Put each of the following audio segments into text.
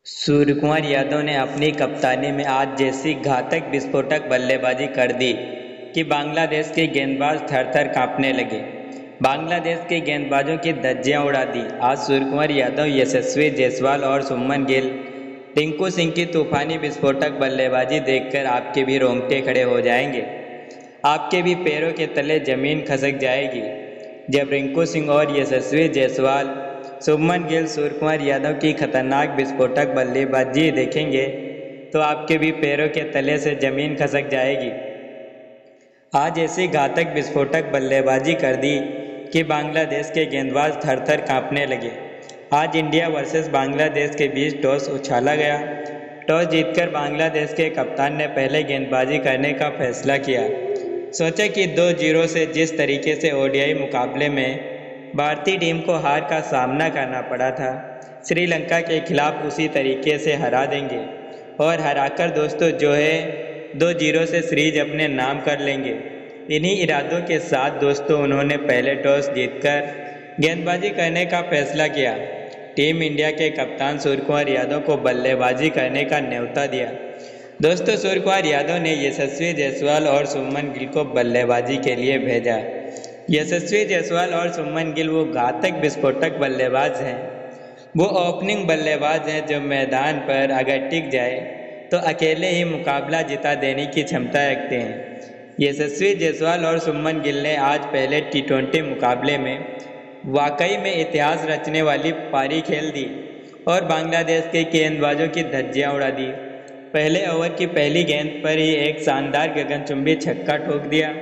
सूर्यकुमार यादव ने अपनी कप्तानी में आज जैसी घातक विस्फोटक बल्लेबाजी कर दी कि बांग्लादेश के गेंदबाज थर-थर कांपने लगे। बांग्लादेश के गेंदबाजों की धज्जियां उड़ा दी। आज सूर्यकुमार यादव, यशस्वी जायसवाल और शुभमन गिल, टिंकू सिंह की तूफानी विस्फोटक बल्लेबाजी देखकर आपके भी रोंगटे खड़े हो जाएंगे। आपके भी पैरों के तले जमीन खसक जाएगी जब रिंकू सिंह और यशस्वी जायसवाल, शुभमन गिल, सूर्यकुमार यादव की खतरनाक विस्फोटक बल्लेबाजी देखेंगे तो आपके भी पैरों के तले से जमीन खसक जाएगी। आज ऐसी घातक विस्फोटक बल्लेबाजी कर दी कि बांग्लादेश के गेंदबाज थर-थर कांपने लगे। आज इंडिया वर्सेस बांग्लादेश के बीच टॉस उछाला गया। टॉस जीतकर बांग्लादेश के कप्तान ने पहले गेंदबाजी करने का फैसला किया। सोचा कि 2-0 से जिस तरीके से ओडीआई मुकाबले में भारतीय टीम को हार का सामना करना पड़ा था, श्रीलंका के खिलाफ उसी तरीके से हरा देंगे और हराकर दोस्तों जो है 2-0 से सीरीज अपने नाम कर लेंगे। इन्हीं इरादों के साथ दोस्तों उन्होंने पहले टॉस जीतकर गेंदबाजी करने का फैसला किया। टीम इंडिया के कप्तान सूर्यकुमार यादव को बल्लेबाजी करने का न्योता दिया। दोस्तों सूर्यकुमार यादव ने यशस्वी जायसवाल और शुभमन गिल को बल्लेबाजी के लिए भेजा। यशस्वी जायसवाल और शुभमन गिल वो घातक विस्फोटक बल्लेबाज हैं, वो ओपनिंग बल्लेबाज हैं जो मैदान पर अगर टिक जाए तो अकेले ही मुकाबला जिता देने की क्षमता रखते हैं। यशस्वी जायसवाल और शुभमन गिल ने आज पहले टी20 मुकाबले में वाकई में इतिहास रचने वाली पारी खेल दी और बांग्लादेश के गेंदबाजों की धज्जियां उड़ा दी। पहले ओवर की पहली गेंद पर ही एक शानदार गगनचुंबी छक्का ठोक दिया।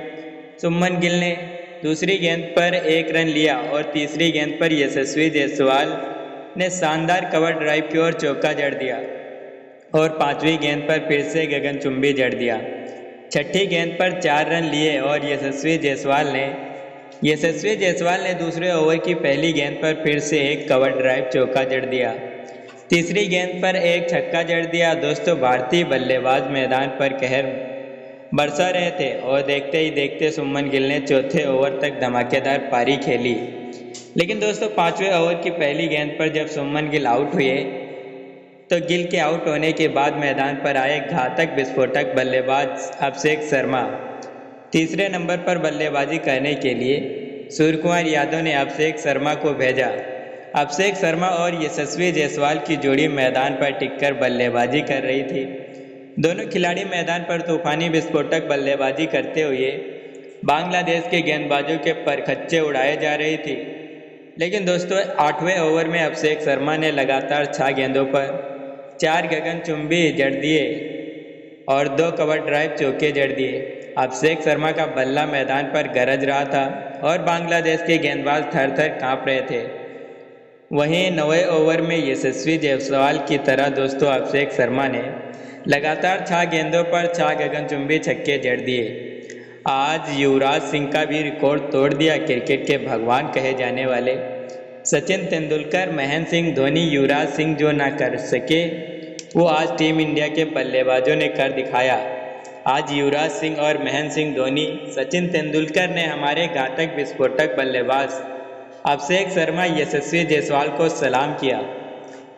शुभमन गिल ने दूसरी गेंद पर एक रन लिया और तीसरी गेंद पर यशस्वी जायसवाल ने शानदार कवर ड्राइव की ओर चौका जड़ दिया और पांचवी गेंद पर फिर से गगनचुंबी जड़ दिया। छठी गेंद पर 4 रन लिए और यशस्वी जायसवाल ने दूसरे ओवर की पहली गेंद पर फिर से एक कवर ड्राइव चौका जड़ दिया। तीसरी गेंद पर एक छक्का जड़ दिया। दोस्तों भारतीय बल्लेबाज मैदान पर कहर बरसा रहे थे और देखते ही देखते शुभमन गिल ने चौथे ओवर तक धमाकेदार पारी खेली। लेकिन दोस्तों पांचवें ओवर की पहली गेंद पर जब शुभमन गिल आउट हुए तो गिल के आउट होने के बाद मैदान पर आए घातक विस्फोटक बल्लेबाज अभिषेक शर्मा। तीसरे नंबर पर बल्लेबाजी करने के लिए सूर्यकुमार यादव ने अभिषेक शर्मा को भेजा। अभिषेक शर्मा और यशस्वी जायसवाल की जोड़ी मैदान पर टिककर बल्लेबाजी कर रही थी। दोनों खिलाड़ी मैदान पर तूफानी विस्फोटक बल्लेबाजी करते हुए बांग्लादेश के गेंदबाजों के परखच्चे उड़ाए जा रही थी। लेकिन दोस्तों 8वें ओवर में अभिषेक शर्मा ने लगातार 6 गेंदों पर 4 गगनचुंबी जड़ दिए और 2 कवर ड्राइव चौके जड़ दिए। अभिषेक शर्मा का बल्ला मैदान पर गरज रहा था और बांग्लादेश के गेंदबाज थर-थर कांप रहे थे। वहीं 9वें ओवर में यशस्वी जायसवाल की तरह दोस्तों अभिषेक शर्मा ने लगातार 6 गेंदों पर 6 गगनचुंबी छक्के जड़ दिए। आज युवराज सिंह का भी रिकॉर्ड तोड़ दिया। क्रिकेट के भगवान कहे जाने वाले सचिन तेंदुलकर, महेंद्र सिंह धोनी, युवराज सिंह जो ना कर सके वो आज टीम इंडिया के बल्लेबाजों ने कर दिखाया। आज युवराज सिंह और महेंद्र सिंह धोनी, सचिन तेंदुलकर ने हमारे घातक विस्फोटक बल्लेबाज अभिषेक शर्मा, यशस्वी जायसवाल को सलाम किया।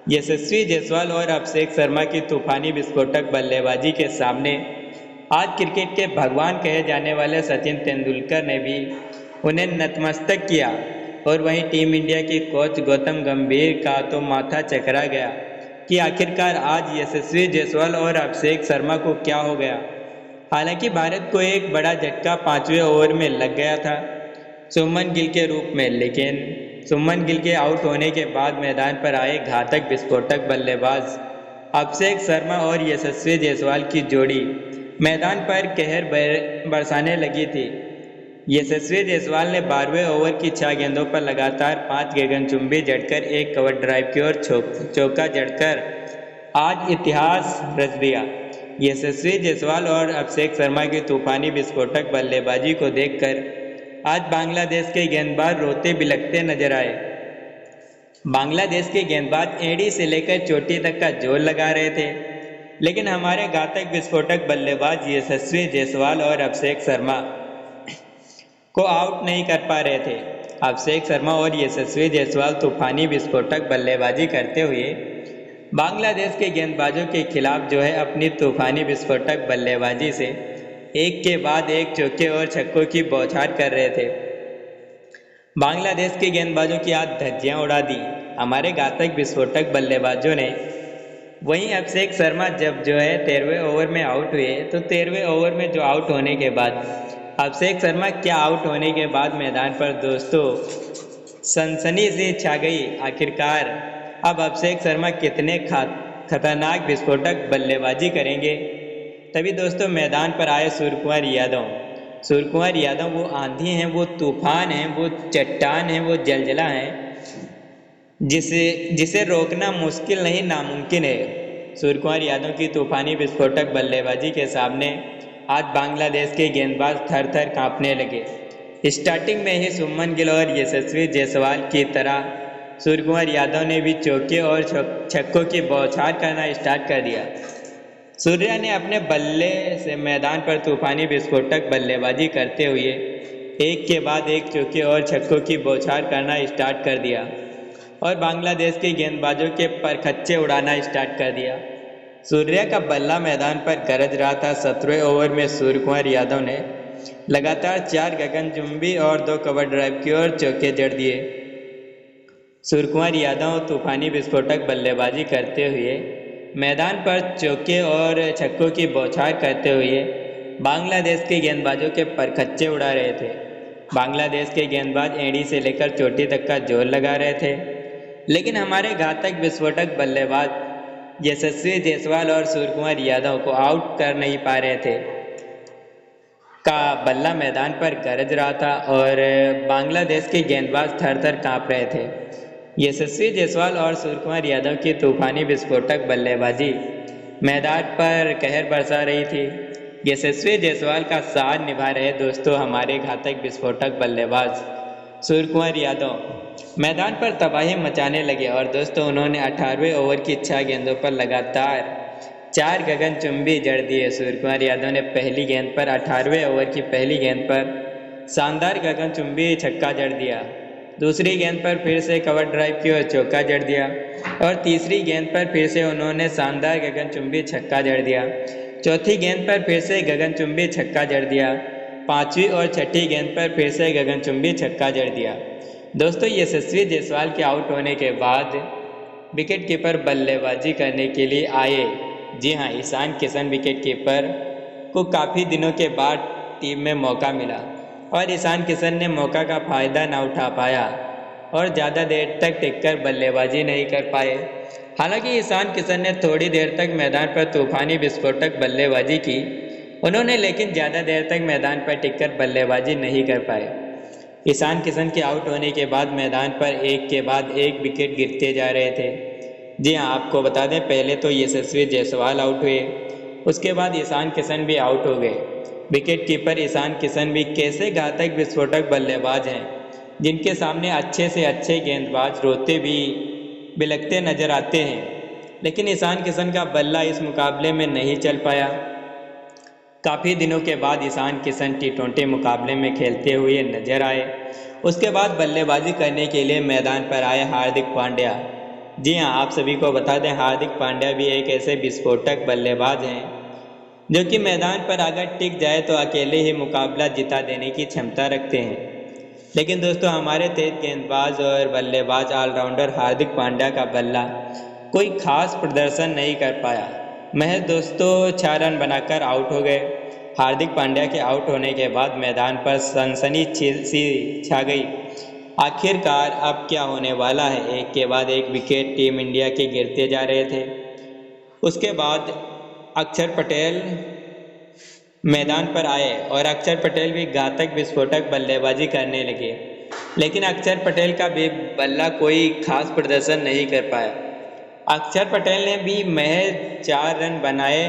यशस्वी जायसवाल और अभिषेक शर्मा की तूफानी विस्फोटक बल्लेबाजी के सामने आज क्रिकेट के भगवान कहे जाने वाले सचिन तेंदुलकर ने भी उन्हें नतमस्तक किया और वहीं टीम इंडिया की कोच गौतम गंभीर का तो माथा चकरा गया कि आखिरकार आज यशस्वी जायसवाल और अभिषेक शर्मा को क्या हो गया। हालांकि भारत को एक बड़ा झटका 5वें ओवर में लग गया था शुभमन गिल के रूप में, लेकिन शुभमन गिल के आउट होने के बाद मैदान पर आए घातक विस्फोटक बल्लेबाज अभिषेक शर्मा और यशस्वी जायसवाल की जोड़ी मैदान पर कहर बरसाने लगी थी। यशस्वी जायसवाल ने 12वें ओवर की 6 गेंदों पर लगातार 5 गगनचुंबी जड़कर एक कवर ड्राइव की ओर चौका जड़कर आज इतिहास रच दिया। यशस्वी जायसवाल और अभिषेक शर्मा की तूफानी विस्फोटक बल्लेबाजी को देखकर आज बांग्लादेश के गेंदबाज रोते बिलखते नजर आए। बांग्लादेश के गेंदबाज एड़ी से लेकर चोटी तक का जोर लगा रहे थे, लेकिन हमारे घातक विस्फोटक बल्लेबाज यशस्वी जायसवाल और अभिषेक शर्मा को आउट नहीं कर पा रहे थे। अभिषेक शर्मा और यशस्वी जायसवाल तूफानी विस्फोटक बल्लेबाजी करते हुए बांग्लादेश के गेंदबाजों के खिलाफ जो है अपनी तूफानी विस्फोटक बल्लेबाजी से एक के बाद एक चौके और छक्कों की बौछार कर रहे थे। बांग्लादेश के गेंदबाजों की आज धज्जियां उड़ा दी हमारे घातक विस्फोटक बल्लेबाजों ने। वहीं अभिषेक शर्मा जब जो है 13वें ओवर में आउट हुए तो 13वें ओवर में जो आउट होने के बाद अभिषेक शर्मा क्या आउट होने के बाद मैदान पर दोस्तों सनसनी से छा गई। आखिरकार अब अभिषेक शर्मा कितने खतरनाक विस्फोटक बल्लेबाजी करेंगे। तभी दोस्तों मैदान पर आए सूर्यकुमार यादव। सूर्यकुमार यादव वो आंधी हैं, वो तूफान हैं, वो चट्टान हैं, वो जलजला हैं जिसे रोकना मुश्किल नहीं नामुमकिन है। सूर्यकुमार यादव की तूफानी विस्फोटक बल्लेबाजी के सामने आज बांग्लादेश के गेंदबाज थर थर कांपने लगे। स्टार्टिंग में ही सुमन गिल और यशस्वी जायसवाल की तरह सूर्यकुमार यादव ने भी चौके और छक्कों की बौछार करना स्टार्ट कर दिया। सूर्या ने अपने बल्ले से मैदान पर तूफानी विस्फोटक बल्लेबाजी करते हुए एक के बाद एक चौके और छक्कों की बौछार करना स्टार्ट कर दिया और बांग्लादेश के गेंदबाजों के परखच्चे उड़ाना स्टार्ट कर दिया। सूर्या का बल्ला मैदान पर गरज रहा था। 17वें ओवर में सूर्यकुमार यादव ने लगातार 4 गगनचुंबी और 2 कवर ड्राइव की ओर चौके जड़ दिए। सूर्यकुमार यादव तूफानी विस्फोटक बल्लेबाजी करते हुए मैदान पर चौके और छक्कों की बौछार करते हुए बांग्लादेश के गेंदबाजों के परखच्चे उड़ा रहे थे। बांग्लादेश के गेंदबाज एड़ी से लेकर चोटी तक का जोर लगा रहे थे, लेकिन हमारे घातक विस्फोटक बल्लेबाज यशस्वी जायसवाल और सूर्यकुमार यादव को आउट कर नहीं पा रहे थे। का बल्ला मैदान पर गरज रहा था और बांग्लादेश के गेंदबाज थर थर काँप रहे थे। यशस्वी जायसवाल और सूर्यकुमार यादव की तूफानी विस्फोटक बल्लेबाजी मैदान पर कहर बरसा रही थी। यशस्वी जायसवाल का साथ निभा रहे दोस्तों हमारे घातक विस्फोटक बल्लेबाज सूर्यकुमार यादव मैदान पर तबाही मचाने लगे और दोस्तों उन्होंने 18वें ओवर की 6 गेंदों पर लगातार 4 गगनचुंबी जड़ दिए। सूर्यकुमार यादव ने पहली गेंद पर 18वें ओवर की पहली गेंद पर शानदार गगनचुंबी छक्का जड़ दिया। दूसरी गेंद पर फिर से कवर ड्राइव की और चौका जड़ दिया और तीसरी गेंद पर फिर से उन्होंने शानदार गगनचुंबी छक्का जड़ दिया। चौथी गेंद पर फिर से गगनचुंबी छक्का जड़ दिया। 5वीं और 6ठी गेंद पर फिर से गगनचुंबी छक्का जड़ दिया। दोस्तों यशस्वी जायसवाल के आउट होने के बाद विकेट कीपर बल्लेबाजी करने के लिए आए। जी हाँ, ईशान किशन विकेट कीपर को काफ़ी दिनों के बाद टीम में मौका मिला और ईशान किशन ने मौका का फ़ायदा न उठा पाया और ज़्यादा देर तक टिककर बल्लेबाजी नहीं कर पाए। हालांकि ईशान किशन ने थोड़ी देर तक मैदान पर तूफानी विस्फोटक बल्लेबाजी की उन्होंने, लेकिन ज़्यादा देर तक मैदान पर टिककर बल्लेबाजी नहीं कर पाए। ईशान किशन के आउट होने के बाद मैदान पर एक के बाद एक विकेट गिरते जा रहे थे। जी हाँ, आपको बता दें पहले तो यशस्वी जायसवाल आउट हुए, उसके बाद ईशान किशन भी आउट हो गए। विकेट कीपर ईशान किशन भी कैसे घातक विस्फोटक बल्लेबाज हैं जिनके सामने अच्छे से अच्छे गेंदबाज रोते भी बिलखते नजर आते हैं, लेकिन ईशान किशन का बल्ला इस मुकाबले में नहीं चल पाया। काफ़ी दिनों के बाद ईशान किशन T20 मुकाबले में खेलते हुए नजर आए। उसके बाद बल्लेबाजी करने के लिए मैदान पर आए हार्दिक पांड्या। जी हाँ, आप सभी को बता दें हार्दिक पांड्या भी एक ऐसे विस्फोटक बल्लेबाज हैं जो कि मैदान पर अगर टिक जाए तो अकेले ही मुकाबला जिता देने की क्षमता रखते हैं। लेकिन दोस्तों हमारे तेज गेंदबाज और बल्लेबाज ऑलराउंडर हार्दिक पांड्या का बल्ला कोई खास प्रदर्शन नहीं कर पाया। महज दोस्तों 6 रन बनाकर आउट हो गए। हार्दिक पांड्या के आउट होने के बाद मैदान पर सनसनी सी छा गई। आखिरकार अब क्या होने वाला है। एक के बाद एक विकेट टीम इंडिया के गिरते जा रहे थे। उसके बाद अक्षर पटेल मैदान पर आए और अक्षर पटेल भी घातक विस्फोटक बल्लेबाजी करने लगे, लेकिन अक्षर पटेल का भी बल्ला कोई खास प्रदर्शन नहीं कर पाया। अक्षर पटेल ने भी महज 4 रन बनाए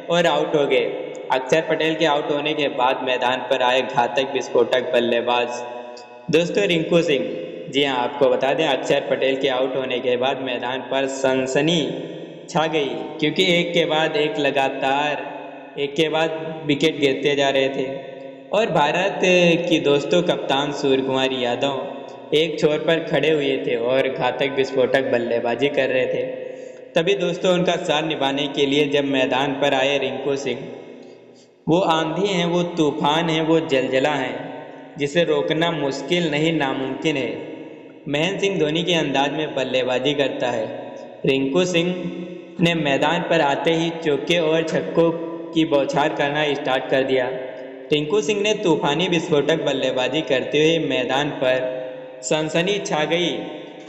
और आउट हो गए। अक्षर पटेल के आउट होने के बाद मैदान पर आए घातक विस्फोटक बल्लेबाज दोस्तों रिंकू सिंह। जी हाँ, आपको बता दें अक्षर पटेल के आउट होने के बाद मैदान पर सनसनी छा गई, क्योंकि एक के बाद एक लगातार एक के बाद विकेट गिरते जा रहे थे और भारत की दोस्तों कप्तान सूर्यकुमार यादव एक छोर पर खड़े हुए थे और घातक विस्फोटक बल्लेबाजी कर रहे थे। तभी दोस्तों उनका साथ निभाने के लिए जब मैदान पर आए रिंकू सिंह, वो आंधी हैं, वो तूफान हैं, वो जलजला हैं, जिसे रोकना मुश्किल नहीं नामुमकिन है। महेंद्र सिंह धोनी के अंदाज में बल्लेबाजी करता है। रिंकू सिंह ने मैदान पर आते ही चौके और छक्कों की बौछार करना स्टार्ट कर दिया। रिंकू सिंह ने तूफानी विस्फोटक बल्लेबाजी करते हुए मैदान पर सनसनी छा गई।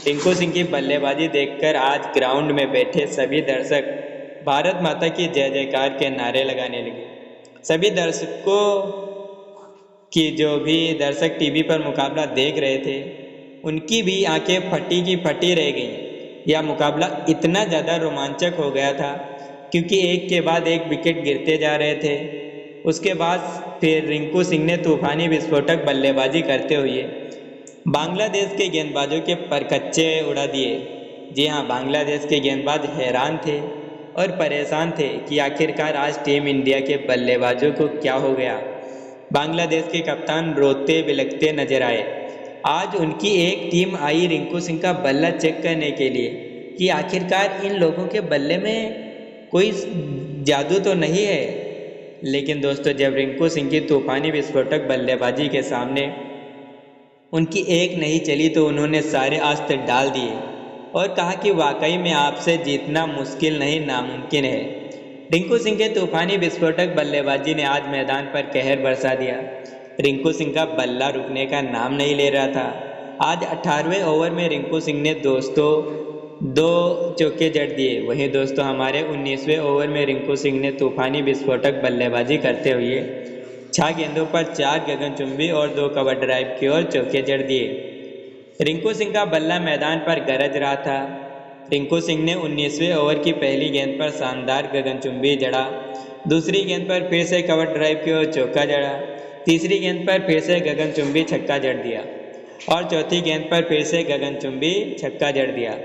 रिंकू सिंह की बल्लेबाजी देखकर आज ग्राउंड में बैठे सभी दर्शक भारत माता की जय जयकार के नारे लगाने लगे। सभी दर्शकों की जो भी दर्शक टीवी पर मुकाबला देख रहे थे, उनकी भी आंखें फटी की फटी रह गईं। यह मुकाबला इतना ज़्यादा रोमांचक हो गया था क्योंकि एक के बाद एक विकेट गिरते जा रहे थे। उसके बाद फिर रिंकू सिंह ने तूफानी विस्फोटक बल्लेबाजी करते हुए बांग्लादेश के गेंदबाजों के परकच्चे उड़ा दिए। जी हाँ, बांग्लादेश के गेंदबाज हैरान थे और परेशान थे कि आखिरकार आज टीम इंडिया के बल्लेबाजों को क्या हो गया। बांग्लादेश के कप्तान रोते बिलखते नजर आए। आज उनकी एक टीम आई रिंकू सिंह का बल्ला चेक करने के लिए कि आखिरकार इन लोगों के बल्ले में कोई जादू तो नहीं है। लेकिन दोस्तों, जब रिंकू सिंह की तूफानी विस्फोटक बल्लेबाजी के सामने उनकी एक नहीं चली तो उन्होंने सारे अस्त्र डाल दिए और कहा कि वाकई में आपसे जीतना मुश्किल नहीं नामुमकिन है। रिंकू सिंह के तूफानी विस्फोटक बल्लेबाजी ने आज मैदान पर कहर बरसा दिया। रिंकू सिंह का बल्ला रुकने का नाम नहीं ले रहा था। आज 18वें ओवर में रिंकू सिंह ने दोस्तों 2 चौके जड़ दिए। वहीं दोस्तों हमारे 19वें ओवर में रिंकू सिंह ने तूफानी विस्फोटक बल्लेबाजी करते हुए 6 गेंदों पर 4 गगनचुंबी और 2 कवर ड्राइव की ओर चौके जड़ दिए। रिंकू सिंह का बल्ला मैदान पर गरज रहा था। रिंकू सिंह ने 19वें ओवर की पहली गेंद पर शानदार गगनचुंबी जड़ा, दूसरी गेंद पर फिर से कवर ड्राइव की ओर चौका जड़ा, तीसरी गेंद पर फिर से गगनचुंबी छक्का जड़ दिया और चौथी गेंद पर फिर से गगनचुंबी छक्का जड़ दिया।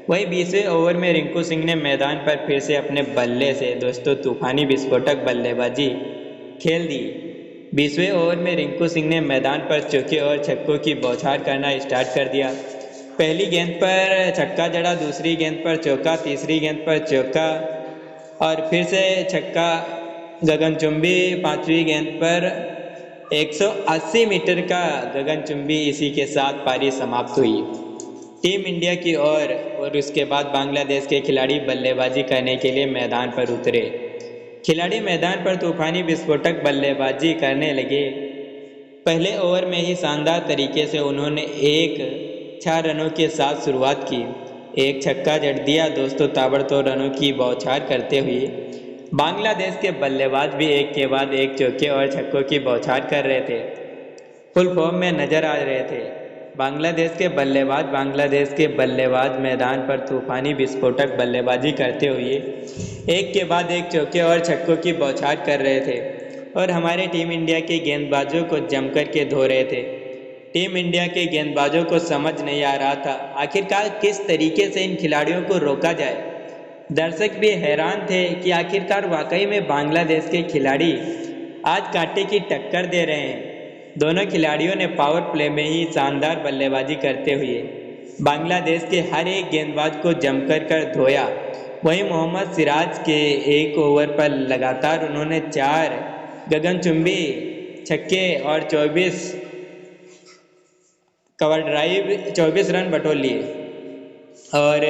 वहीं 20वें ओवर में रिंकू सिंह ने मैदान पर फिर से अपने बल्ले से दोस्तों तूफानी विस्फोटक बल्लेबाजी खेल दी। 20वें ओवर में रिंकू सिंह ने मैदान पर चौके और छक्कों की बौछार करना स्टार्ट कर दिया। पहली गेंद पर छक्का जड़ा, दूसरी गेंद पर चौका, तीसरी गेंद पर चौका और फिर से छक्का गगनचुंबी, पांचवी गेंद पर 180 मीटर का गगनचुंबी। इसी के साथ पारी समाप्त हुई टीम इंडिया की ओर और उसके बाद बांग्लादेश के खिलाड़ी बल्लेबाजी करने के लिए मैदान पर उतरे। खिलाड़ी मैदान पर तूफानी विस्फोटक बल्लेबाजी करने लगे। पहले ओवर में ही शानदार तरीके से उन्होंने 6 रनों के साथ शुरुआत की। एक छक्का जड़ दिया दोस्तों। ताबड़तोड़ रनों की बौछार करते हुए बांग्लादेश के बल्लेबाज भी एक के बाद एक चौके और छक्कों की बौछार कर रहे थे, फुल फॉर्म में नजर आ रहे थे। बांग्लादेश के बल्लेबाज मैदान पर तूफानी विस्फोटक बल्लेबाजी करते हुए एक के बाद एक चौके और छक्कों की बौछार कर रहे थे और हमारे टीम इंडिया के गेंदबाजों को जमकर के धो रहे थे। टीम इंडिया के गेंदबाजों को समझ नहीं आ रहा था आखिरकार किस तरीके से इन खिलाड़ियों को रोका जाए। दर्शक भी हैरान थे कि आखिरकार वाकई में बांग्लादेश के खिलाड़ी आज कांटे की टक्कर दे रहे हैं। दोनों खिलाड़ियों ने पावर प्ले में ही शानदार बल्लेबाजी करते हुए बांग्लादेश के हर एक गेंदबाज को जमकर धोया। वहीं मोहम्मद सिराज के एक ओवर पर लगातार उन्होंने 4 गगनचुंबी छक्के और 24 रन बटोर लिए और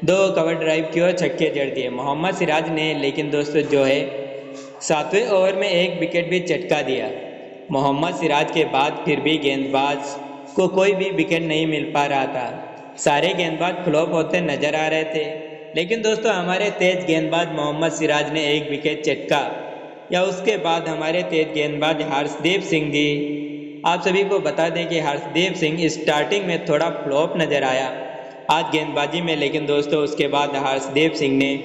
2 कवर ड्राइव की ओर छक्के जड़ दिए मोहम्मद सिराज ने। लेकिन दोस्तों जो है 7वें ओवर में एक विकेट भी चटका दिया। मोहम्मद सिराज के बाद फिर भी गेंदबाज को कोई भी विकेट नहीं मिल पा रहा था। सारे गेंदबाज फ्लॉप होते नजर आ रहे थे। लेकिन दोस्तों हमारे तेज गेंदबाज मोहम्मद सिराज ने एक विकेट चटका या उसके बाद हमारे तेज गेंदबाज हर्षदीप सिंह जी, आप सभी को बता दें कि हर्षदीप सिंह स्टार्टिंग में थोड़ा फ्लॉप नजर आया आज गेंदबाजी में, लेकिन दोस्तों उसके बाद हर्षदीप सिंह ने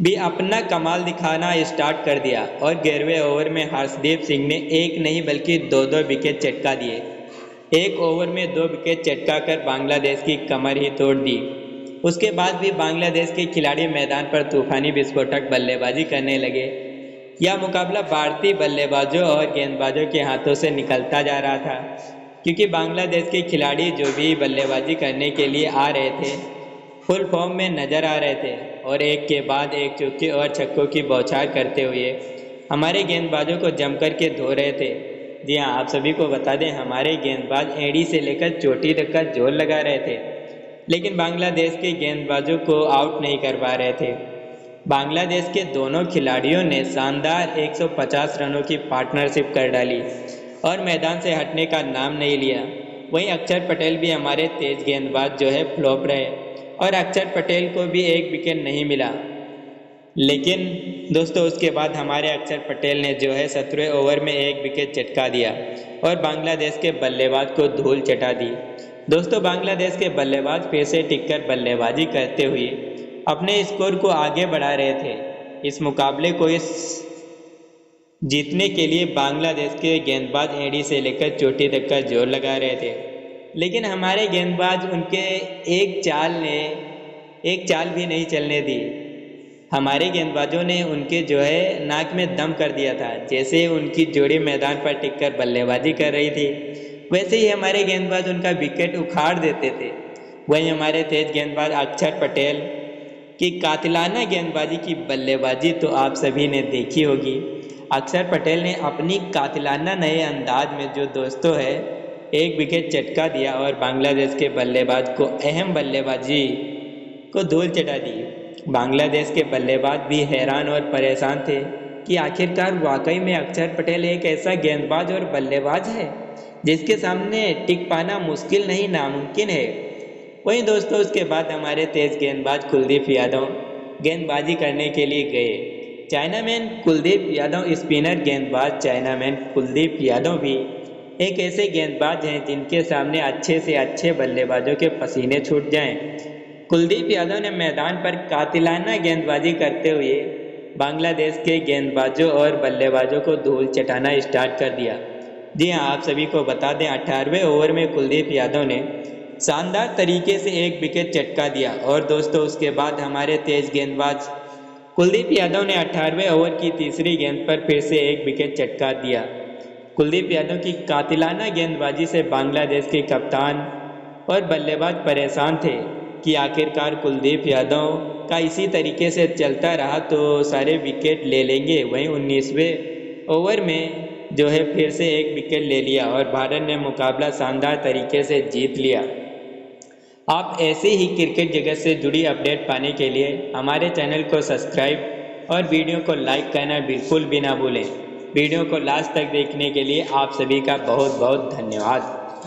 भी अपना कमाल दिखाना स्टार्ट कर दिया और 11वें ओवर में हर्षदीप सिंह ने एक नहीं बल्कि 2 विकेट चटका दिए। एक ओवर में 2 विकेट चटका कर बांग्लादेश की कमर ही तोड़ दी। उसके बाद भी बांग्लादेश के खिलाड़ी मैदान पर तूफानी विस्फोटक बल्लेबाजी करने लगे। यह मुकाबला भारतीय बल्लेबाजों और गेंदबाजों के हाथों से निकलता जा रहा था क्योंकि बांग्लादेश के खिलाड़ी जो भी बल्लेबाजी करने के लिए आ रहे थे फुल फॉर्म में नज़र आ रहे थे और एक के बाद एक चौके और छक्कों की बौछार करते हुए हमारे गेंदबाजों को जमकर के धो रहे थे। जी हाँ, आप सभी को बता दें, हमारे गेंदबाज एड़ी से लेकर चोटी तक का जोर लगा रहे थे, लेकिन बांग्लादेश के गेंदबाजों को आउट नहीं कर पा रहे थे। बांग्लादेश के दोनों खिलाड़ियों ने शानदार 150 रनों की पार्टनरशिप कर डाली और मैदान से हटने का नाम नहीं लिया। वहीं अक्षर पटेल भी हमारे तेज गेंदबाज जो है फ्लॉप रहे और अक्षर पटेल को भी एक विकेट नहीं मिला। लेकिन दोस्तों उसके बाद हमारे अक्षर पटेल ने जो है 17वें ओवर में एक विकेट चटका दिया और बांग्लादेश के बल्लेबाज को धूल चटा दी। दोस्तों बांग्लादेश के बल्लेबाज फिर से टिककर बल्लेबाजी करते हुए अपने स्कोर को आगे बढ़ा रहे थे। इस मुकाबले को जीतने के लिए बांग्लादेश के गेंदबाज एड़ी से लेकर चोटी तक का जोर लगा रहे थे, लेकिन हमारे गेंदबाज उनके एक चाल भी नहीं चलने दी। हमारे गेंदबाजों ने उनके जो है नाक में दम कर दिया था। जैसे उनकी जोड़ी मैदान पर टिककर बल्लेबाजी कर रही थी, वैसे ही हमारे गेंदबाज उनका विकेट उखाड़ देते थे। वहीं हमारे तेज गेंदबाज अक्षर पटेल की कातिलाना गेंदबाजी की बल्लेबाजी तो आप सभी ने देखी होगी। अक्षर पटेल ने अपनी कातिलाना नए अंदाज में जो दोस्तों है एक विकेट चटका दिया और बांग्लादेश के बल्लेबाज को अहम बल्लेबाजी को धूल चटा दी। बांग्लादेश के बल्लेबाज भी हैरान और परेशान थे कि आखिरकार वाकई में अक्षर पटेल एक ऐसा गेंदबाज और बल्लेबाज है जिसके सामने टिक पाना मुश्किल नहीं नामुमकिन है। वहीं दोस्तों उसके बाद हमारे तेज गेंदबाज कुलदीप यादव गेंदबाजी करने के लिए गए। चाइनामैन कुलदीप यादव स्पिनर गेंदबाज चाइनामैन कुलदीप यादव भी एक ऐसे गेंदबाज हैं जिनके सामने अच्छे से अच्छे बल्लेबाजों के पसीने छूट जाएं। कुलदीप यादव ने मैदान पर कातिलाना गेंदबाजी करते हुए बांग्लादेश के गेंदबाजों और बल्लेबाजों को धूल चटाना स्टार्ट कर दिया। जी हाँ, आप सभी को बता दें 18वें ओवर में कुलदीप यादव ने शानदार तरीके से एक विकेट चटका दिया और दोस्तों उसके बाद हमारे तेज गेंदबाज कुलदीप यादव ने 18वें ओवर की तीसरी गेंद पर फिर से एक विकेट चटका दिया। कुलदीप यादव की कातिलाना गेंदबाजी से बांग्लादेश के कप्तान और बल्लेबाज परेशान थे कि आखिरकार कुलदीप यादव का इसी तरीके से चलता रहा तो सारे विकेट ले लेंगे। वहीं 19वें ओवर में जो है फिर से एक विकेट ले लिया और भारत ने मुकाबला शानदार तरीके से जीत लिया। आप ऐसे ही क्रिकेट जगत से जुड़ी अपडेट पाने के लिए हमारे चैनल को सब्सक्राइब और वीडियो को लाइक करना बिल्कुल भी ना भूलें। वीडियो को लास्ट तक देखने के लिए आप सभी का बहुत बहुत धन्यवाद।